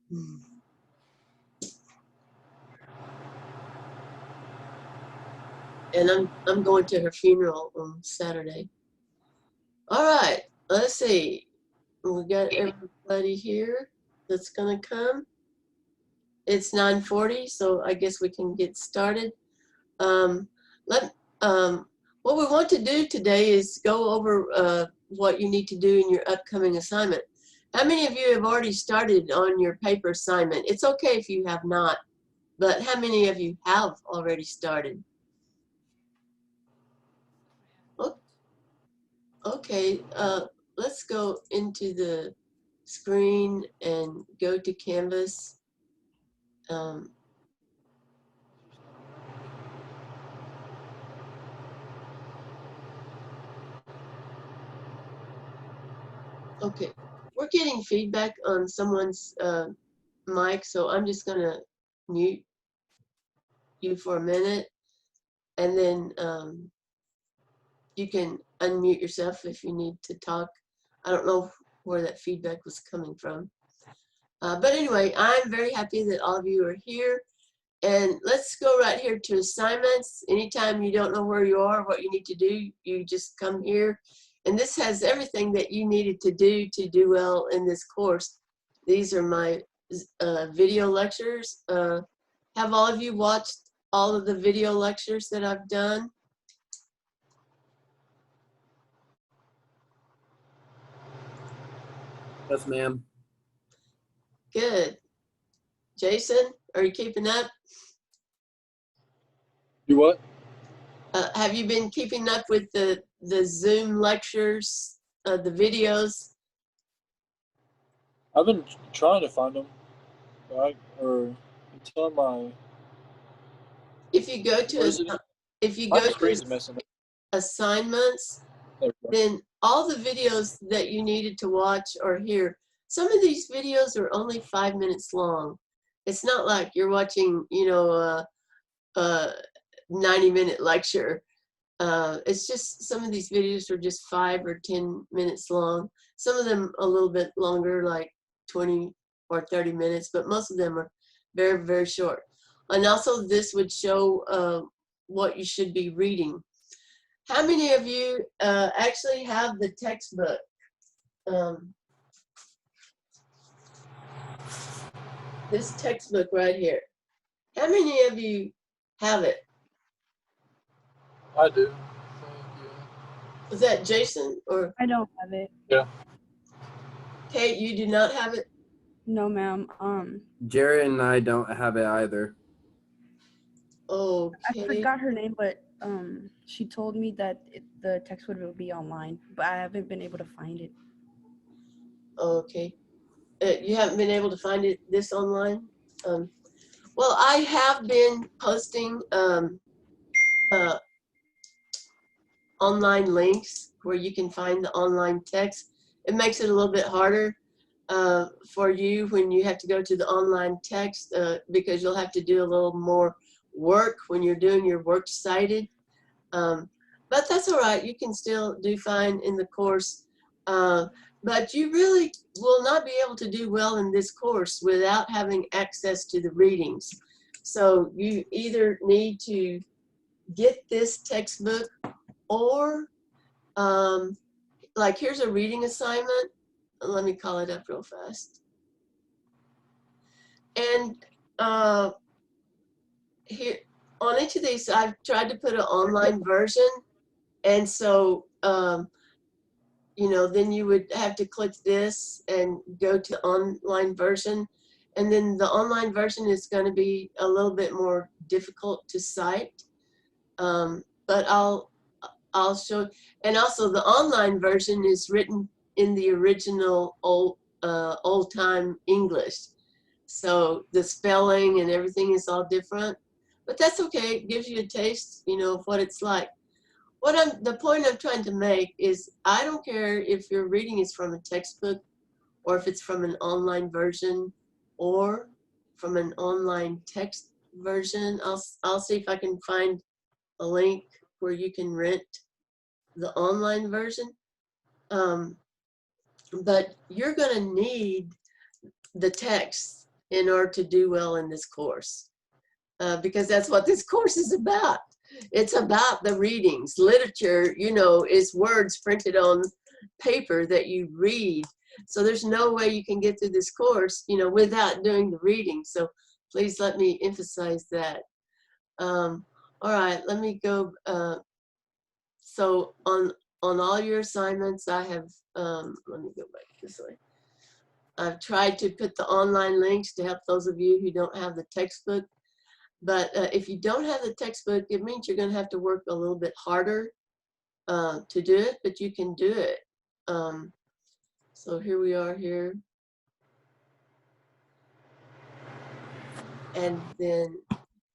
And I'm going to her funeral on Saturday. All right, let's see. We got everybody here that's gonna come. It's 9:40, so I guess we can get started. Um, what we want to do today is go over what you need to do in your upcoming assignment. How many of you have already started on your paper assignment? It's okay if you have not, but how many of you have already started? Okay, let's go into the screen and go to Canvas. Okay, we're getting feedback on someone's mic, so I'm just gonna mute you for a minute, and then you can unmute yourself if you need to talk. I don't know where that feedback was coming from. But anyway, I'm very happy that all of you are here. And let's go right here to assignments. Anytime you don't know where you are, what you need to do, you just come here. And this has everything that you needed to do well in this course. These are my video lectures. Have all of you watched all of the video lectures that I've done? Yes, ma'am. Good. Jason, are you keeping up? You what? Have you been keeping up with the Zoom lectures, the videos? I've been trying to find them, or it's on my. If you go to assignments, then all the videos that you needed to watch are here. Some of these videos are only 5 minutes long. It's not like you're watching, you know, a 90-minute lecture. It's just some of these videos are just 5 or 10 minutes long. Some of them a little bit longer, like 20 or 30 minutes, but most of them are very, very short. And also this would show what you should be reading. How many of you actually have the textbook? This textbook right here. How many of you have it? I do. Was that Jason or? I don't have it. Yeah. Kate, you do not have it? No, ma'am. Jared and I don't have it either. Okay. I forgot her name, but she told me that the text would be online, but I haven't been able to find it. Okay. You haven't been able to find this online? Well, I have been posting online links where you can find the online text. It makes it a little bit harder for you when you have to go to the online text because you'll have to do a little more work when you're doing your works cited. But that's all right. You can still do fine in the course. But you really will not be able to do well in this course without having access to the readings. So you either need to get this textbook or like here's a reading assignment. Let me call it up real fast. And here on each of these, I've tried to put an online version. And so, you know, then you would have to click this and go to online version. And then the online version is going to be a little bit more difficult to cite. But I'll show, and also the online version is written in the original old time English. So the spelling and everything is all different, but that's okay. It gives you a taste, you know, of what it's like. The point I'm trying to make is I don't care if your reading is from a textbook or if it's from an online version or from an online text version. I'll see if I can find a link where you can rent the online version. But you're going to need the text in order to do well in this course. Because that's what this course is about. It's about the readings. Literature, you know, is words printed on paper that you read. So there's no way you can get through this course, you know, without doing the reading. So please let me emphasize that. All right, let me go. So on all your assignments, I have, let me go back this way. I've tried to put the online links to help those of you who don't have the textbook. But if you don't have the textbook, it means you're going to have to work a little bit harder to do it, but you can do it. So here we are here. And then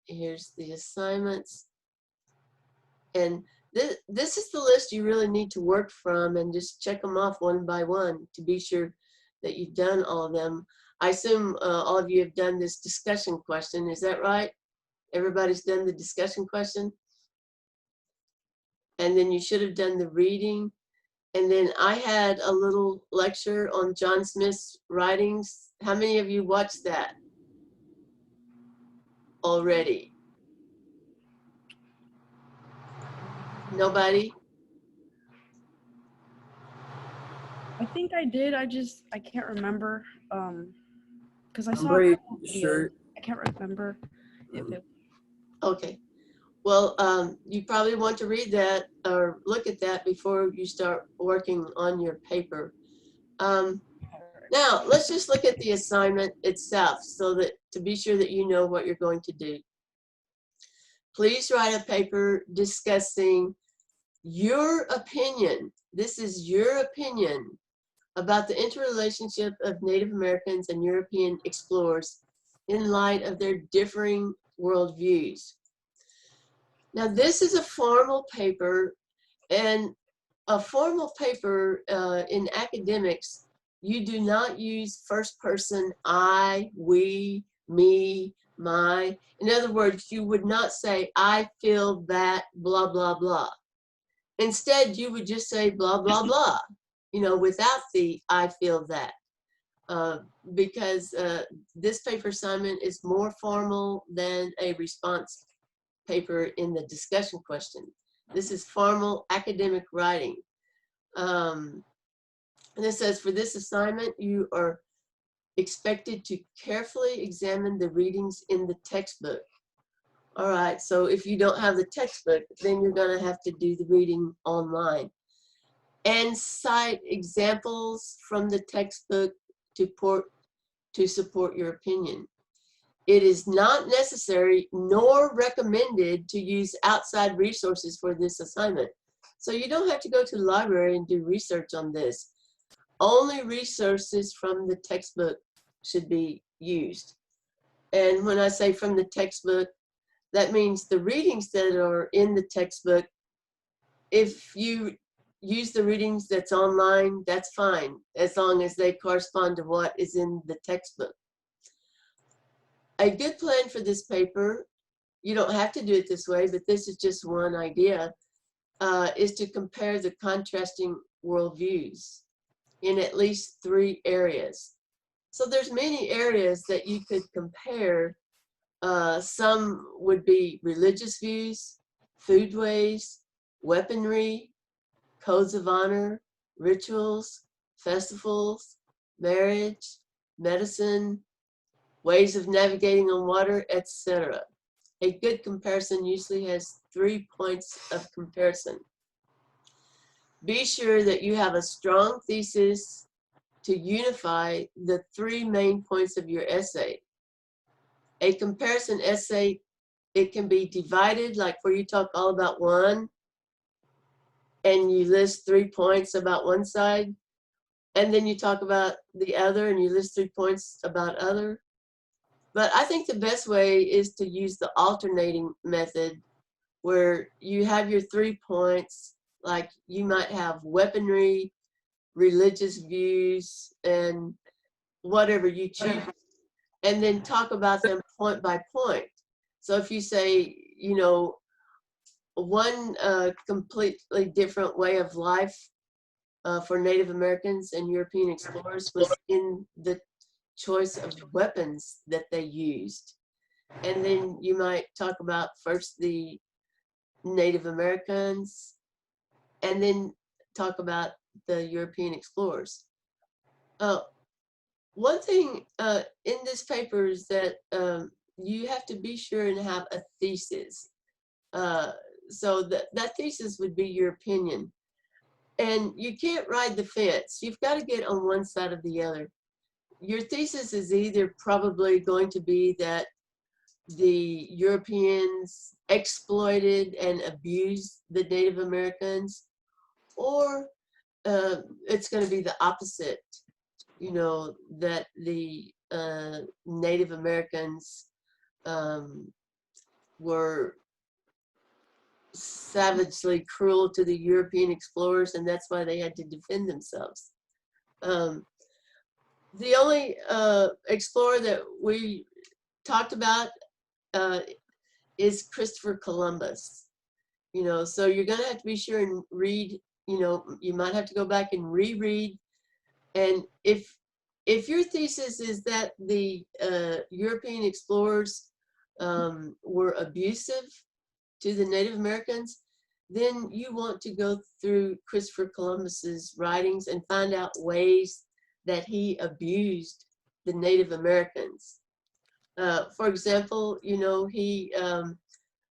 here's the assignments. And this is the list you really need to work from, and just check them off one by one to be sure that you've done all of them. I assume all of you have done this discussion question. Is that right? Everybody's done the discussion question? And then you should have done the reading. And then I had a little lecture on John Smith's writings. How many of you watched that already? Nobody? I think I did. I can't remember. Because I I'm saw a pretty couple videos. sure. I can't remember if it. Okay. Well, you probably want to read that or look at that before you start working on your paper. Now, let's just look at the assignment itself so that to be sure that you know what you're going to do. Please write a paper discussing your opinion. This is your opinion about the interrelationship of Native Americans and European explorers in light of their differing worldviews. Now, this is a formal paper, and a formal paper in academics, you do not use first person I, we, me, my. In other words, you would not say, I feel that, blah, blah, blah. Instead, you would just say, blah, blah, blah, you know, without the I feel that. Because this paper assignment is more formal than a response paper in the discussion question. This is formal academic writing. And it says, for this assignment, you are expected to carefully examine the readings in the textbook. All right, so if you don't have the textbook, then you're gonna have to do the reading online. And cite examples from the textbook to support your opinion. It is not necessary nor recommended to use outside resources for this assignment. So you don't have to go to the library and do research on this. Only resources from the textbook should be used. And when I say from the textbook, that means the readings that are in the textbook. If you use the readings that's online, that's fine, as long as they correspond to what is in the textbook. A good plan for this paper, you don't have to do it this way, but this is just one idea, is to compare the contrasting worldviews in at least 3 areas. So there's many areas that you could compare. Some would be religious views, foodways, weaponry, codes of honor, rituals, festivals, marriage, medicine, ways of navigating on water, etc. A good comparison usually has 3 points of comparison. Be sure that you have a strong thesis to unify the 3 main points of your essay. A comparison essay, it can be divided, like where you talk all about one, and you list 3 points about one side, and then you talk about the other, and you list 3 points about other. But I think the best way is to use the alternating method, where you have your 3 points, like you might have weaponry, religious views, and whatever you choose, and then talk about them point by point. So if you say, you know, one completely different way of life for Native Americans and European explorers was in the choice of weapons that they used. And then you might talk about first the Native Americans, and then talk about the European explorers. One thing in this paper is that you have to be sure and have a thesis. So that thesis would be your opinion. And you can't ride the fence. You've got to get on one side or the other. Your thesis is either probably going to be that the Europeans exploited and abused the Native Americans, or it's going to be the opposite, you know, that the Native Americans were savagely cruel to the European explorers, and that's why they had to defend themselves. The only explorer that we talked about is Christopher Columbus. You know, so you're gonna have to be sure and read, you know, you might have to go back and reread. And if your thesis is that the European explorers were abusive to the Native Americans, then you want to go through Christopher Columbus's writings and find out ways that he abused the Native Americans. For example, you know, he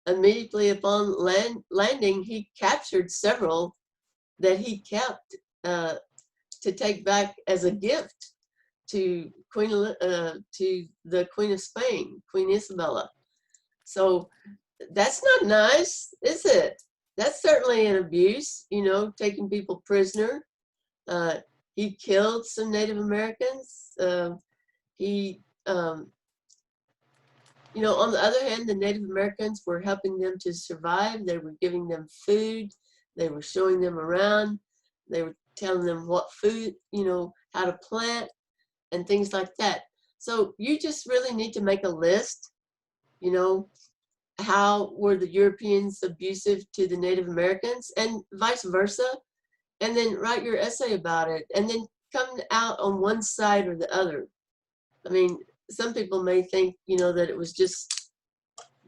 immediately upon landing, he captured several that he kept to take back as a gift to the Queen of Spain, Queen Isabella. So that's not nice, is it? That's certainly an abuse, you know, taking people prisoner. He killed some Native Americans. You know, on the other hand, the Native Americans were helping them to survive. They were giving them food. They were showing them around. They were telling them what food, you know, how to plant and things like that. So you just really need to make a list, you know, how were the Europeans abusive to the Native Americans and vice versa, and then write your essay about it, and then come out on one side or the other. I mean, some people may think, you know, that it was just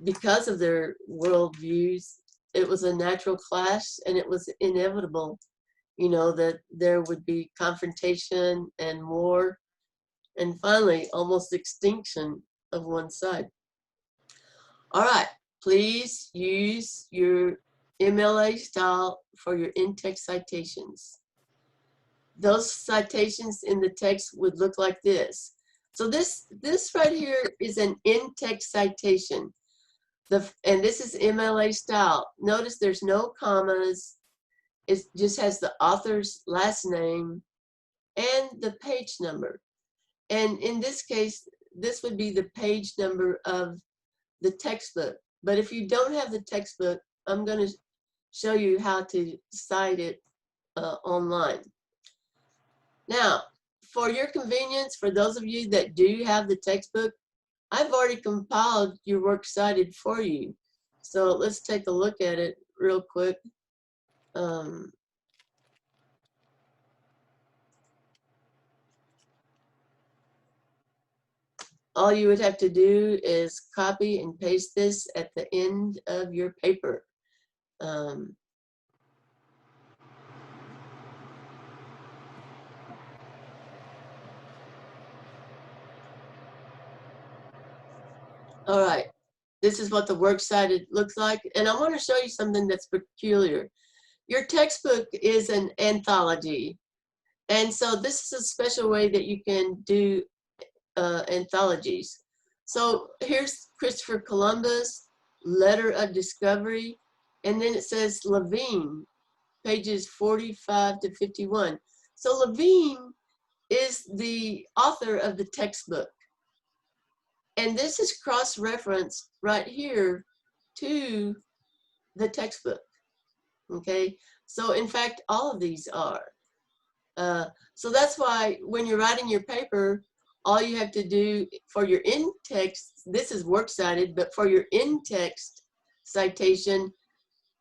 because of their worldviews, it was a natural clash and it was inevitable, you know, that there would be confrontation and war and finally almost extinction of one side. All right, please use your MLA style for your in-text citations. Those citations in the text would look like this. So this right here is an in-text citation. And this is MLA style. Notice there's no commas. It just has the author's last name and the page number. And in this case, this would be the page number of the textbook. But if you don't have the textbook, I'm going to show you how to cite it online. Now, for your convenience, for those of you that do have the textbook, I've already compiled your works cited for you. So let's take a look at it real quick. All you would have to do is copy and paste this at the end of your paper. All right, this is what the works cited looks like. And I want to show you something that's peculiar. Your textbook is an anthology. And so this is a special way that you can do anthologies. So here's Christopher Columbus, Letter of Discovery, and then it says Levine, pages 45 to 51. So Levine is the author of the textbook. And this is cross-referenced right here to the textbook, okay? So in fact, all of these are. So that's why when you're writing your paper, all you have to do for your in-text, this is works cited, but for your in-text citation,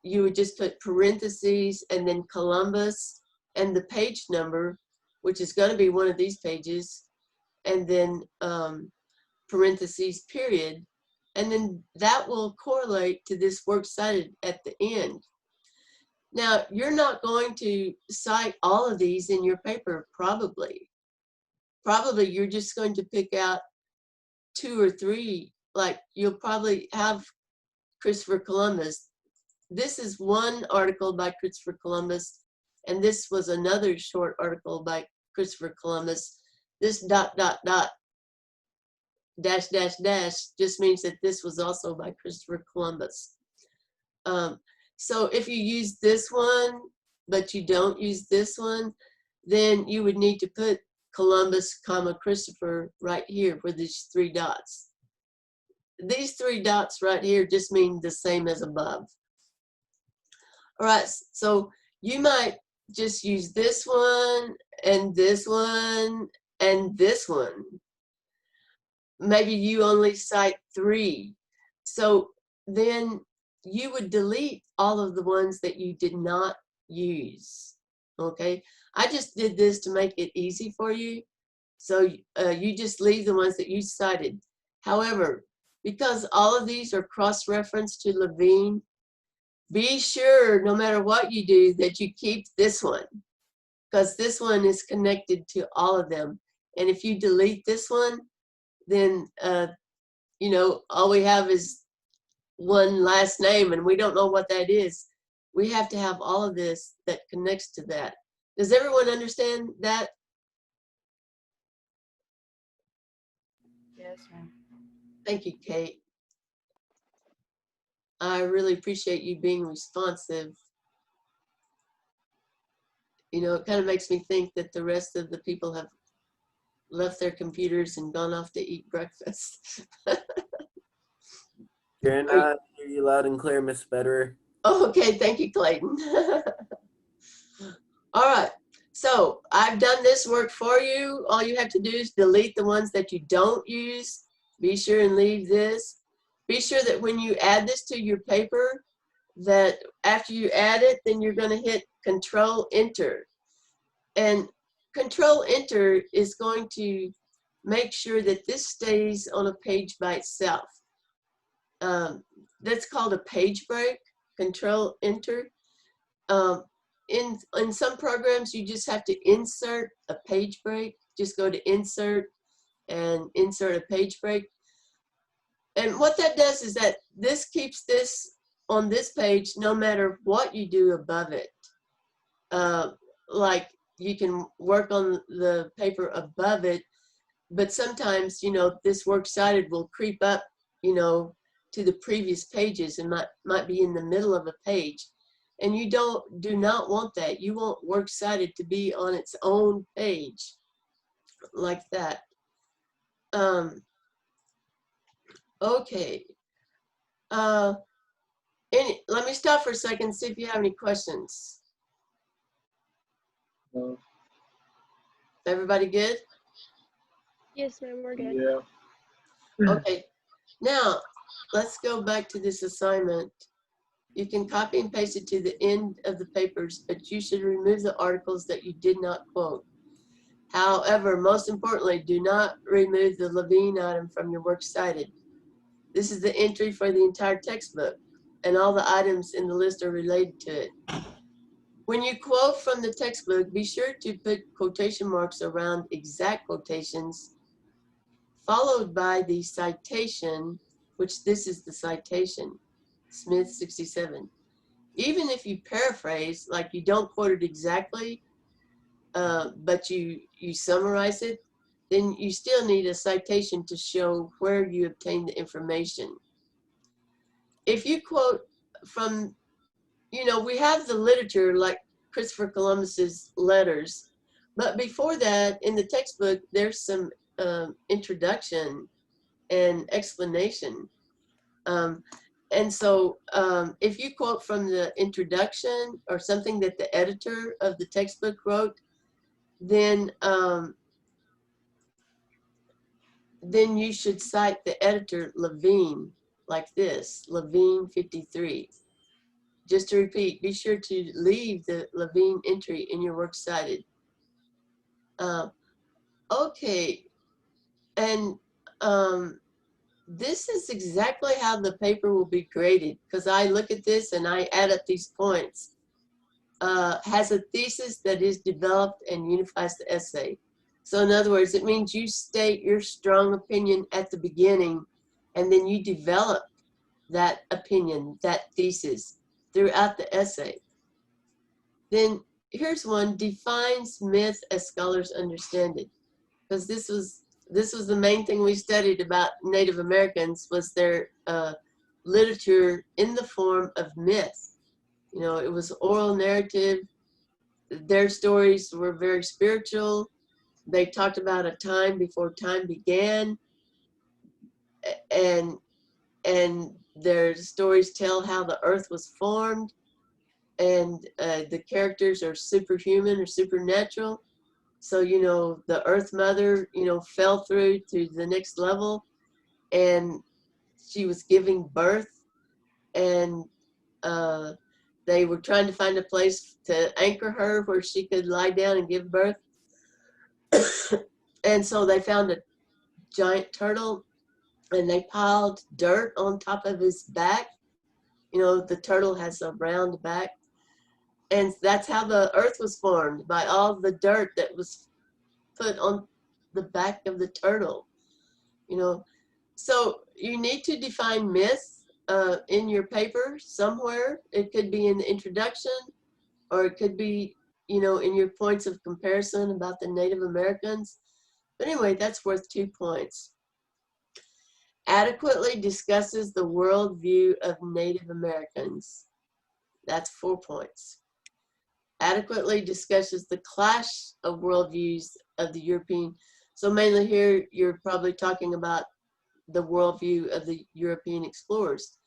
you would just put parentheses and then Columbus and the page number, which is going to be one of these pages, and then parentheses, period. And then that will correlate to this works cited at the end. Now, you're not going to cite all of these in your paper, probably. Probably you're just going to pick out 2 or 3, like you'll probably have Christopher Columbus. This is one article by Christopher Columbus, and this was another short article by Christopher Columbus. This ... dash just means that this was also by Christopher Columbus. So if you use this one, but you don't use this one, then you would need to put Columbus, comma, Christopher right here for these 3 dots. These 3 dots right here just mean the same as above. All right, so you might just use this one and this one and this one. Maybe you only cite 3. So then you would delete all of the ones that you did not use. Okay, I just did this to make it easy for you. So you just leave the ones that you cited. However, because all of these are cross-referenced to Levine, be sure, no matter what you do, that you keep this one, because this one is connected to all of them. And if you delete this one, then, you know, all we have is one last name, and we don't know what that is. We have to have all of this that connects to that. Does everyone understand that? Yes, ma'am. Thank you, Kate. I really appreciate you being responsive. You know, it kind of makes me think that the rest of the people have left their computers and gone off to eat breakfast. Jared, I hear you loud and clear, Miss Federer. Oh, okay, thank you, Clayton. All right, so I've done this work for you. All you have to do is delete the ones that you don't use. Be sure and leave this. Be sure that when you add this to your paper, that after you add it, then you're going to hit Control Enter. And Control Enter is going to make sure that this stays on a page by itself. That's called a page break. Control Enter. In some programs, you just have to insert a page break. Just go to Insert and insert a page break. And what that does is that this keeps this on this page no matter what you do above it. Like you can work on the paper above it, but sometimes, you know, this works cited will creep up, you know, to the previous pages and might be in the middle of a page. And you do not want that. You want works cited to be on its own page like that. Okay. Let me stop for a second and see if you have any questions. No. Everybody good? Yes, ma'am, we're good. Yeah. Okay. Now, let's go back to this assignment. You can copy and paste it to the end of the papers, but you should remove the articles that you did not quote. However, most importantly, do not remove the Levine item from your works cited. This is the entry for the entire textbook, and all the items in the list are related to it. When you quote from the textbook, be sure to put quotation marks around exact quotations, followed by the citation, which this is the citation, Smith 67. Even if you paraphrase, like you don't quote it exactly, but you summarize it, then you still need a citation to show where you obtained the information. If you quote from, you know, we have the literature like Christopher Columbus's letters, but before that, in the textbook, there's some introduction and explanation. And so if you quote from the introduction or something that the editor of the textbook wrote, then you should cite the editor, Levine, like this, Levine 53. Just to repeat, be sure to leave the Levine entry in your works cited. Okay, And this is exactly how the paper will be graded, because I look at this and I add up these points. Has a thesis that is developed and unifies the essay. So in other words, it means you state your strong opinion at the beginning, and then you develop that opinion, that thesis, throughout the essay. Then here's one: defines myth as scholars understand it. Because this was the main thing we studied about Native Americans, was their literature in the form of myth. You know, it was oral narrative. Their stories were very spiritual. They talked about a time before time began, and their stories tell how the earth was formed, and the characters are superhuman or supernatural. So, you know, the earth mother, you know, fell through to the next level, and she was giving birth, and they were trying to find a place to anchor her where she could lie down and give birth. And so they found a giant turtle, and they piled dirt on top of his back. You know, the turtle has a round back. And that's how the earth was formed, by all the dirt that was put on the back of the turtle. You know, so you need to define myth in your paper somewhere. It could be in the introduction, or it could be, you know, in your points of comparison about the Native Americans. But anyway, that's worth 2 points. Adequately discusses the worldview of Native Americans. That's 4 points. Adequately discusses the clash of worldviews of the European. So mainly here, you're probably talking about the worldview of the European explorers.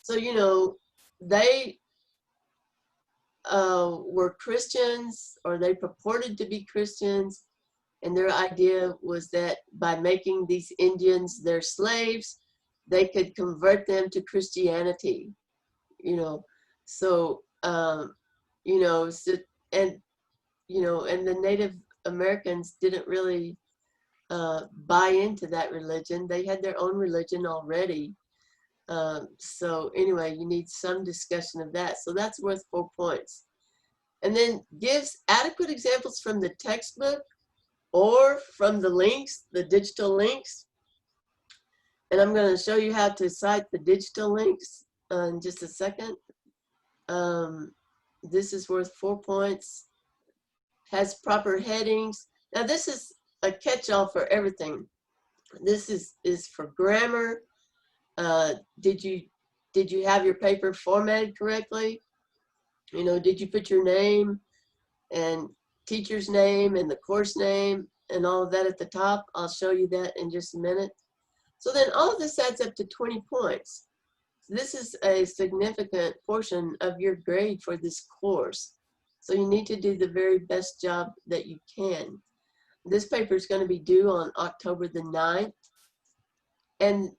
So, you know, they were Christians, or they purported to be Christians, and their idea was that by making these Indians their slaves, they could convert them to Christianity, you know. So, you know, so, and, you know, and the Native Americans didn't really buy into that religion. They had their own religion already. So anyway, you need some discussion of that. So that's worth 4 points. And then gives adequate examples from the textbook or from the links, the digital links. And I'm going to show you how to cite the digital links in just a second. This is worth 4 points. Has proper headings. Now this is a catch-all for everything. This is for grammar. Did you have your paper formatted correctly? You know, did you put your name and teacher's name and the course name and all of that at the top? I'll show you that in just a minute. So then all of this adds up to 20 points. This is a significant portion of your grade for this course. So you need to do the very best job that you can. This paper is going to be due on October the 9th. And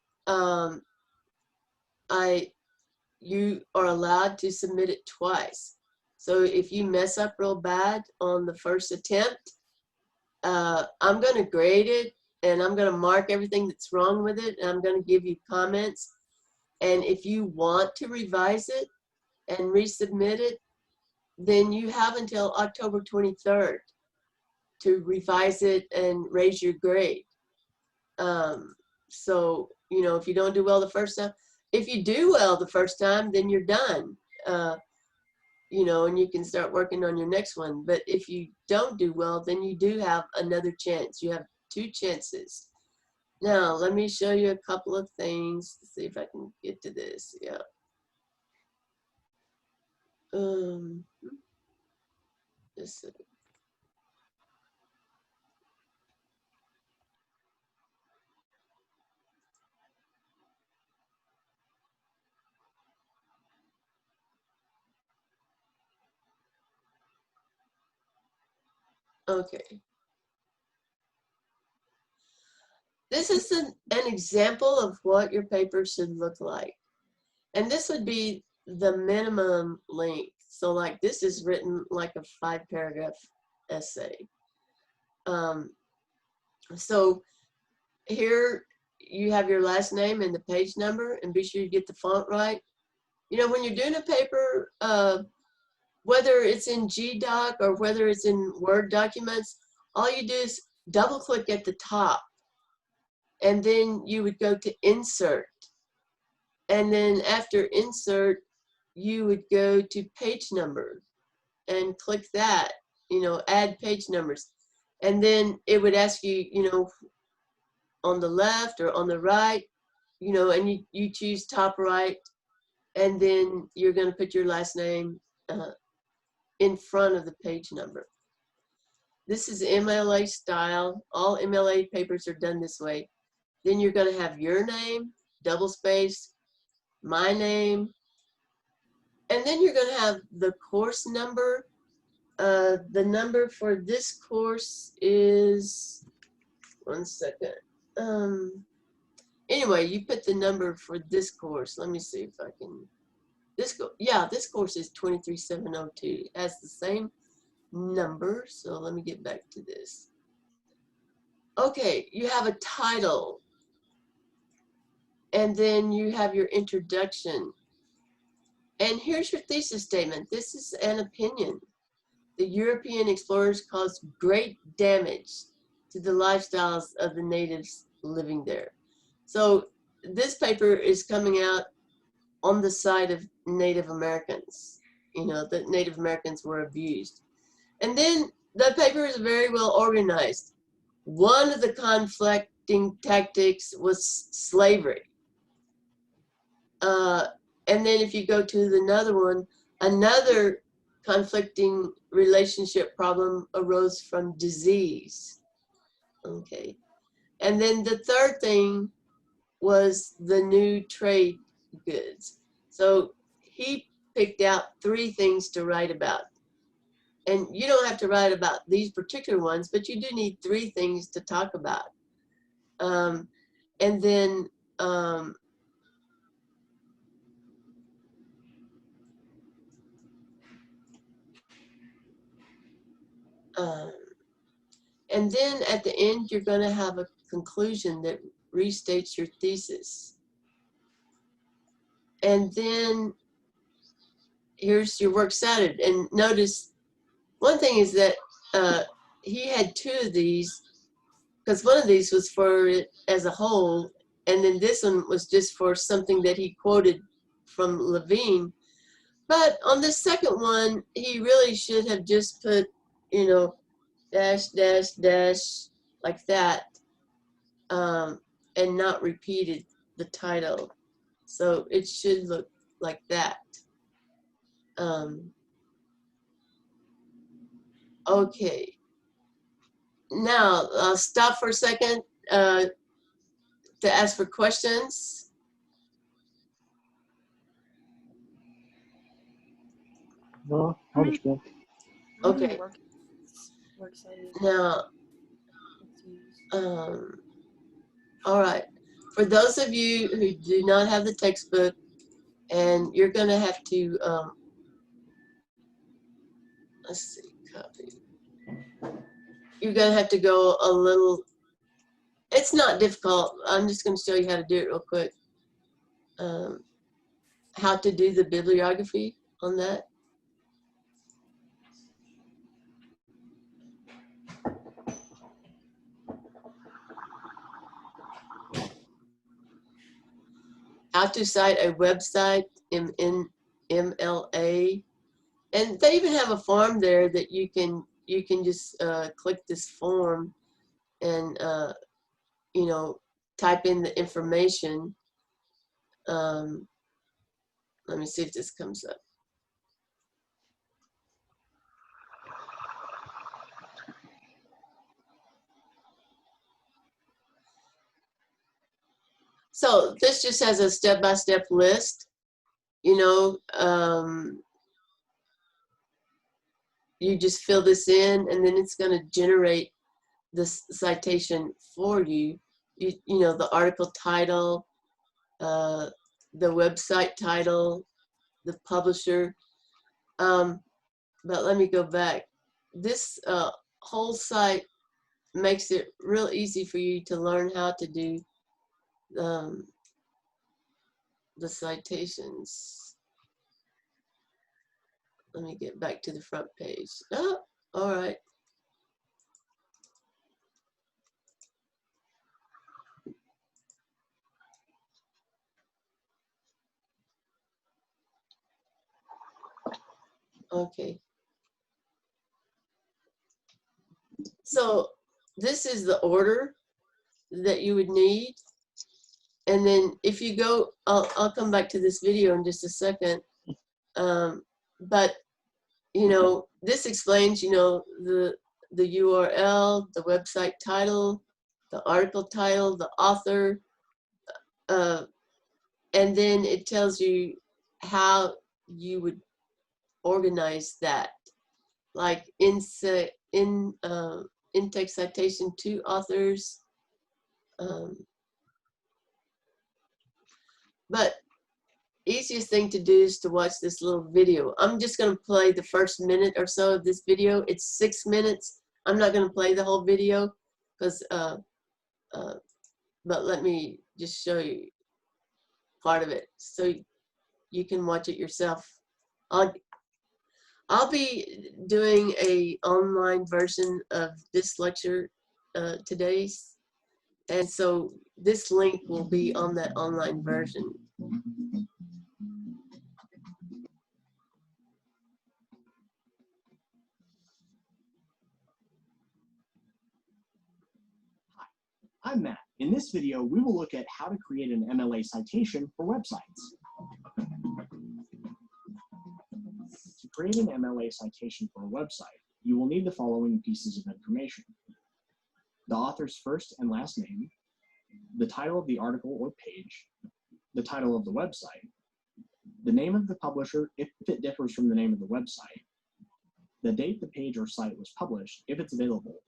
you are allowed to submit it twice. So if you mess up real bad on the first attempt, I'm going to grade it, and I'm going to mark everything that's wrong with it, and I'm going to give you comments. And if you want to revise it and resubmit it, then you have until October 23rd to revise it and raise your grade. So, you know, if you don't do well the first time, if you do well the first time, then you're done, you know, and you can start working on your next one. But if you don't do well, then you do have another chance. You have 2 chances. Now, let me show you a couple of things to see if I can get to this. Yeah. Just a second. Okay. This is an example of what your paper should look like. And this would be the minimum length. So like this is written like a 5-paragraph essay. So here you have your last name and the page number, and be sure you get the font right. You know, when you're doing a paper, whether it's in GDoc or whether it's in Word documents, all you do is double click at the top, and then you would go to insert. And then after insert, you would go to page number and click that, you know, add page numbers. And then it would ask you, you know, on the left or on the right, you know, and you choose top right, and then you're going to put your last name in front of the page number. This is MLA style. All MLA papers are done this way. Then you're going to have your name, double space, my name, and then you're going to have the course number. The number for this course is, one second. Anyway, you put the number for this course. Let me see if I can. This course is 23702. It has the same number. So let me get back to this. Okay, you have a title, and then you have your introduction. And here's your thesis statement. This is an opinion. The European explorers caused great damage to the lifestyles of the natives living there. So this paper is coming out on the side of Native Americans. You know, that Native Americans were abused. And then the paper is very well organized. One of the conflicting tactics was slavery. And then if you go to another one, another conflicting relationship problem arose from disease. Okay. And then the third thing was the new trade goods. So he picked out 3 things to write about. And you don't have to write about these particular ones, but you do need 3 things to talk about. And then and then at the end, you're going to have a conclusion that restates your thesis. And then here's your works cited. And notice one thing is that he had 2 of these, because one of these was for it as a whole, and then this one was just for something that he quoted from Levine. But on this second one, he really should have just put, you know, dash, dash, dash, like that, and not repeated the title. So it should look like that. Okay. Now, I'll stop for a second to ask for questions. No, I understand. Okay. Now, all right. For those of you who do not have the textbook, and you're going to have to, let's see, copy. You're going to have to go a little, it's not difficult. I'm just going to show you how to do it real quick. How to do the bibliography on that. How to cite a website in MLA. And they even have a form there that you can just click this form and you know, type in the information. Let me see if this comes up. So this just has a step-by-step list. You know, you just fill this in, and then it's going to generate this citation for you. You know, the article title, the website title, the publisher. But let me go back. This whole site makes it real easy for you to learn how to do the citations. Let me get back to the front page. Oh, all right. Okay. So this is the order that you would need. And then if you go, I'll come back to this video in just a second. But, you know, this explains, you know, the URL, the website title, the article title, the author, and then it tells you how you would organize that. Like in-text citation to authors. But easiest thing to do is to watch this little video. I'm just going to play the first minute or so of this video. It's 6 minutes. I'm not going to play the whole video because, but let me just show you part of it so you can watch it yourself. I'll be doing a online version of this lecture today, and so this link will be on that online version. Hi, I'm Matt. In this video, we will look at how to create an MLA citation for websites. To create an MLA citation for a website, you will need the following pieces of information: the author's first and last name, the title of the article or page, the title of the website, the name of the publisher if it differs from the name of the website, the date the page or site was published if it's available,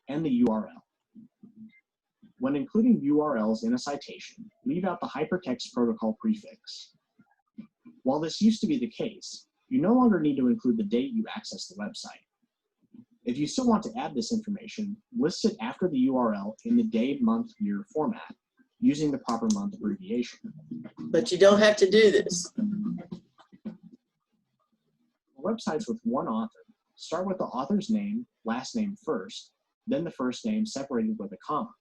and the URL. When including URLs in a citation, leave out the hypertext protocol prefix. While this used to be the case, you no longer need to include the date you accessed the website. If you still want to add this information, list it after the URL in the day, month, year format, using the proper month abbreviation. But you don't have to do this. For websites with one author, start with the author's name, last name first, then the first name separated with a comma.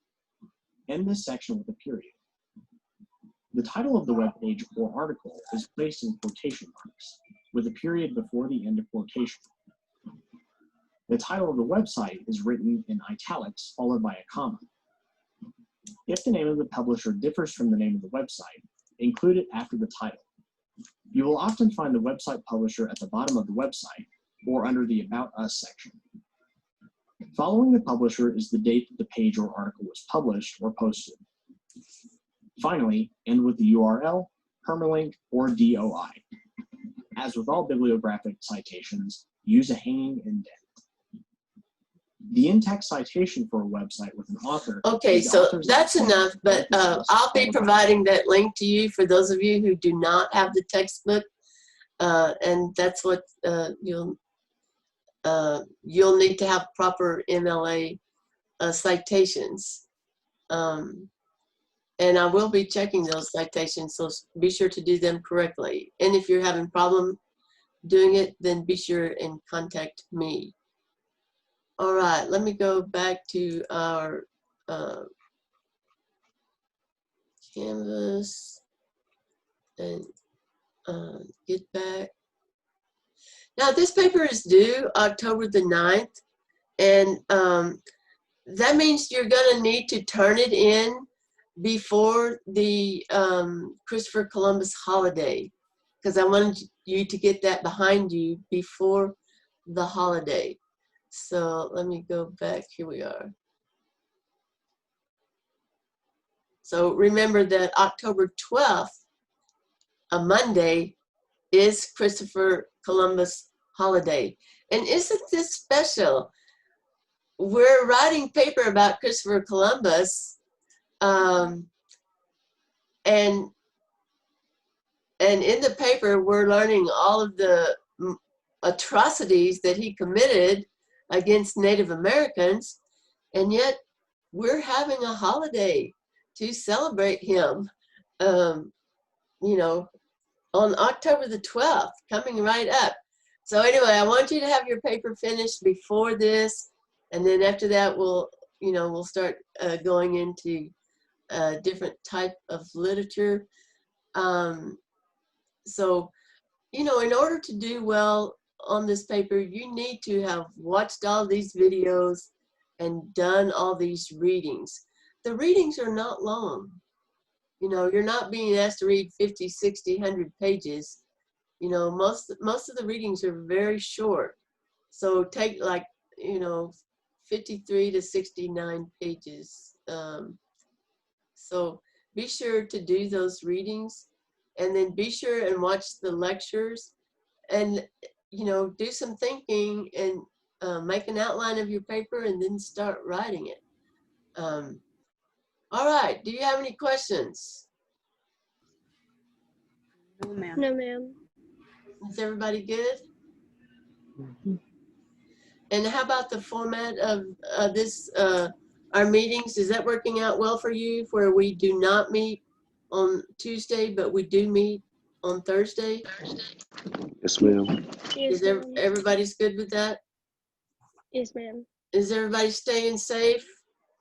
End this section with a period. The title of the web page or article is placed in quotation marks, with a period before the end of quotation. The title of the website is written in italics followed by a comma. If the name of the publisher differs from the name of the website, include it after the title. You will often find the website publisher at the bottom of the website or under the About Us section. Following the publisher is the date that the page or article was published or posted. Finally, end with the URL, permalink, or DOI. As with all bibliographic citations, use a hanging indent. The in-text citation for a website with an author. Okay, so that's enough, but I'll be providing that link to you for those of you who do not have the textbook, and that's what you'll need to have proper MLA citations. And I will be checking those citations, so be sure to do them correctly. And if you're having problem doing it, then be sure and contact me. All right, let me go back to our Canvas and get back. Now this paper is due October the 9th, and that means you're gonna need to turn it in before the Christopher Columbus holiday, because I wanted you to get that behind you before the holiday. So let me go back, here we are. So remember that October 12th, a Monday, is Christopher Columbus holiday. And isn't this special? We're writing paper about Christopher Columbus, and in the paper, we're learning all of the atrocities that he committed against Native Americans. And yet we're having a holiday to celebrate him, you know, on October the 12th, coming right up. So anyway, I want you to have your paper finished before this. And then after that, we'll start going into a different type of literature. So, in order to do well on this paper, you need to have watched all these videos and done all these readings. The readings are not long. You're not being asked to read 50, 60, 100 pages. Most of the readings are very short. So take 53 to 69 pages. So be sure to do those readings, and then be sure and watch the lectures, and do some thinking, and make an outline of your paper, and then start writing it. All right, do you have any questions? No, ma'am. No, ma'am. Is everybody good? And how about the format of our meetings? Is that working out well for you, where we do not meet on Tuesday, but we do meet on Thursday? Yes, ma'am. Yes, Is ma'am. everybody's good with that? Yes, ma'am. Is everybody staying safe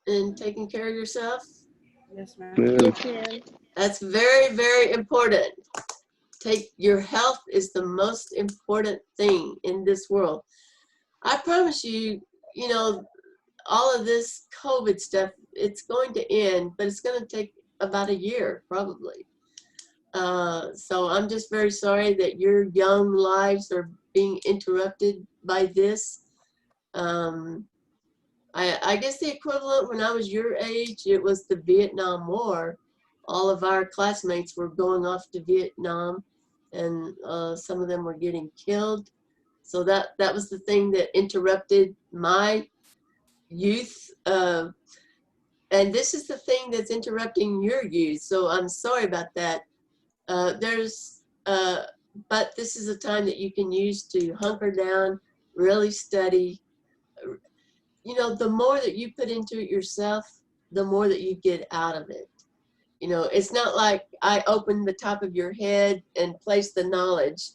and taking care of yourself? Yes, ma'am. Ma'am. Yes, ma'am. That's very, very important. Your health is the most important thing in this world. I promise you, all of this COVID stuff, it's going to end, but it's going to take about a year, probably. So I'm just very sorry that your young lives are being interrupted by this. I guess the equivalent when I was your age, it was the Vietnam War. All of our classmates were going off to Vietnam, and some of them were getting killed. So that was the thing that interrupted my youth. And this is the thing that's interrupting your youth. So I'm sorry about that. But this is a time that you can use to hunker down, really study. The more that you put into it yourself, the more that you get out of it. It's not like I open the top of your head and place the knowledge.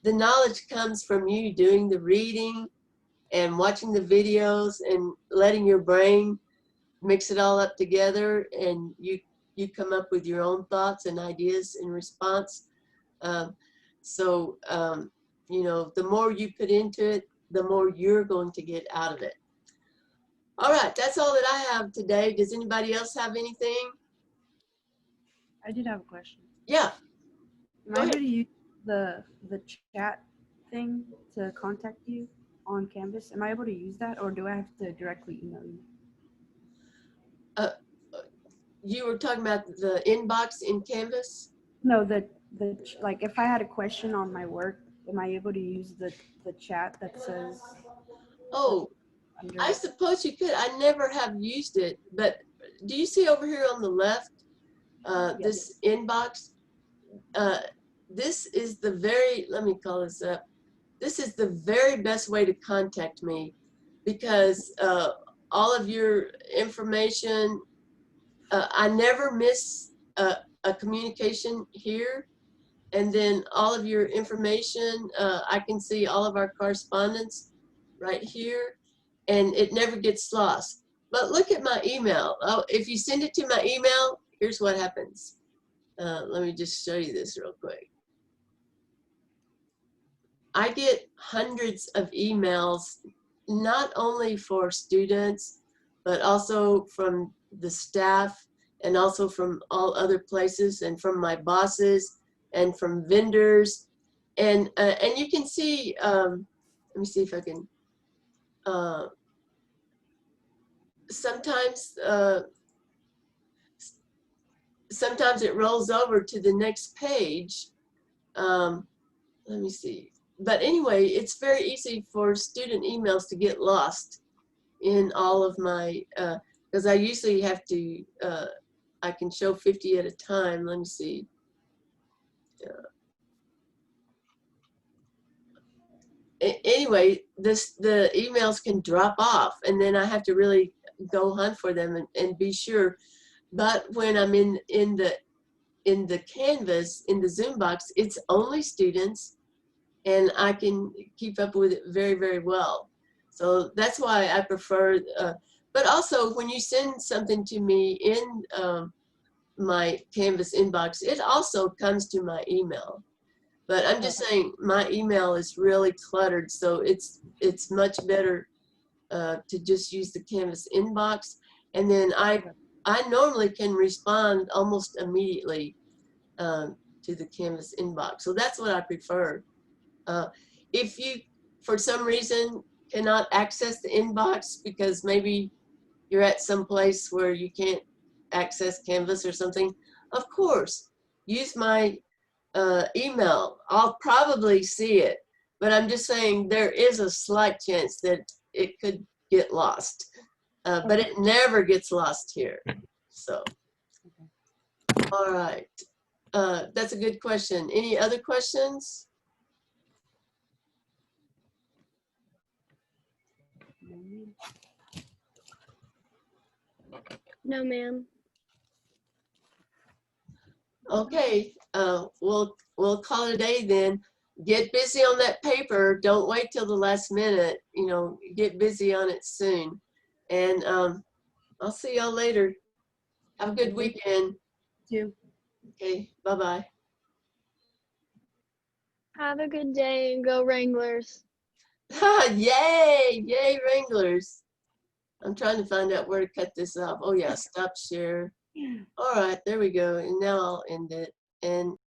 The knowledge comes from you doing the reading and watching the videos and letting your brain mix it all up together, and you come up with your own thoughts and ideas in response. The more you put into it, the more you're going to get out of it. All right, that's all that I have today. Does anybody else have anything? I did have a question. Yeah. Am I able to use the chat thing to contact you on Canvas? Am I able to use that, or do I have to directly email you? You were talking about the inbox in Canvas? No, like if I had a question on my work, am I able to use the chat that says? Oh, I suppose you could. I never have used it, but do you see over here on the left, this inbox? This is the let me call this up. This is the very best way to contact me, because all of your information, I never miss a communication here. And then all of your information, I can see all of our correspondence right here, and it never gets lost. But look at my email. Oh, if you send it to my email, here's what happens. Let me just show you this real quick. I get hundreds of emails, not only for students, but also from the staff, and also from all other places, and from my bosses, and from vendors. And you can see, let me see if I can, sometimes it rolls over to the next page. Let me see. But anyway, it's very easy for student emails to get lost in all of my, because I usually have to, I can show 50 at a time. Let me see. Anyway, the emails can drop off, and then I have to really go hunt for them and be sure. But when I'm in the Canvas, in the Zoom box, it's only students, and I can keep up with it very, very well. So that's why I prefer, but also when you send something to me in my Canvas inbox, it also comes to my email. But I'm just saying my email is really cluttered, so it's much better to just use the Canvas inbox. And then I normally can respond almost immediately to the Canvas inbox. So that's what I prefer. If you, for some reason, cannot access the inbox because maybe you're at some place where you can't access Canvas or something, of course, use my email. I'll probably see it, but I'm just saying there is a slight chance that it could get lost, but it never gets lost here. So, all right. That's a good question. Any other questions? No, ma'am. Okay, we'll call it a day then. Get busy on that paper. Don't wait till the last minute. You know, get busy on it soon. And I'll see y'all later. Have a good weekend. Too. Okay, bye-bye. Have a good day and go Wranglers. Yay! Yay, Wranglers. I'm trying to find out where to cut this off. Oh yeah, stop share. All right, there we go. And now I'll end it. And